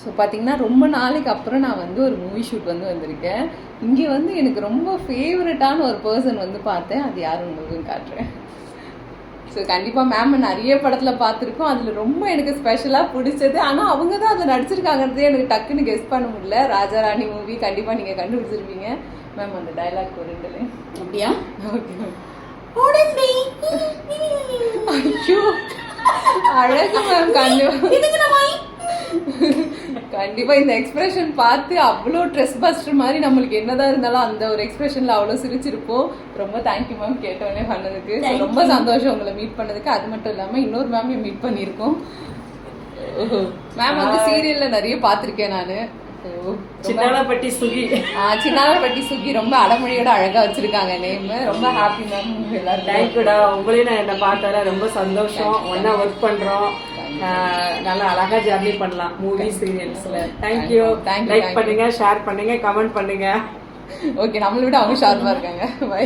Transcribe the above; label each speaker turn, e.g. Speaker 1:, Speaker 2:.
Speaker 1: So பார்த்தீங்கன்னா ரொம்ப நாளைக்கு அப்புறம் நான் வந்து ஒரு மூவி ஷூட் வந்து வந்திருக்கேன். இங்கே வந்து எனக்கு ரொம்ப ஃபேவரட்டான ஒரு பர்சன் வந்து பார்த்தேன். அது யாரும் உங்களுக்கும் காட்டுறேன். ஸோ கண்டிப்பாக மேம் நிறைய படத்தில் பார்த்துருக்கோம். அதில் ரொம்ப எனக்கு ஸ்பெஷலாக பிடிச்சது, ஆனால் அவங்க தான் அதில் நடிச்சிருக்காங்கிறதே எனக்கு டக்குன்னு கெஸ் பண்ண முடியல. ராஜா ராணி மூவி கண்டிப்பாக நீங்கள் கண்டுபிடிச்சிருப்பீங்க. மேம் அந்த டைலாக் ஒரு ரெண்டு லைன்.
Speaker 2: அப்படியா?
Speaker 1: ஐயோ அழகு மேம். கண்டிப்பா இந்த எக்ஸ்பிரஷன் பார்த்து அவ்வளோ ட்ரெஸ் பஸ்டர் மாதிரி நம்மளுக்கு என்னதான் இருந்தாலும் அந்த ஒரு எக்ஸ்பிரஷன்ல அவ்வளோ சிரிச்சிருப்போம். ரொம்ப தேங்க்யூ மேம் கேட்டோடனே பண்ணதுக்கு. ரொம்ப சந்தோஷம் உங்களை மீட் பண்ணதுக்கு. அது மட்டும் இல்லாம இன்னொரு மேம் மீட் பண்ணியிருக்கோம். மேம் வந்து சீரியல்ல நிறைய பார்த்திருக்கேன் நானு.
Speaker 2: சின்னாலப்பட்டி சுகி.
Speaker 1: சின்னாலப்பட்டி சுகி ரொம்ப அடமொழியோட அழகா வச்சிருக்காங்க நேம். ரொம்ப ஹாப்பி மேம். எல்லாரும்
Speaker 2: தேங்க்யூடா. உங்களையும் நான் என்ன பார்த்தால ரொம்ப சந்தோஷம். ஒன்னா ஒர்க் பண்றோம். நல்லா அழகா ஜர்னி பண்ணலாம் மூவி சீரியல்ஸ்ல. தேங்க்யூ. லைக் பண்ணுங்க, ஷேர் பண்ணுங்க, கமெண்ட் பண்ணுங்க.
Speaker 1: ஓகே, நம்மளை விட அவங்க ஷார்ப்பா இருக்காங்க. பை.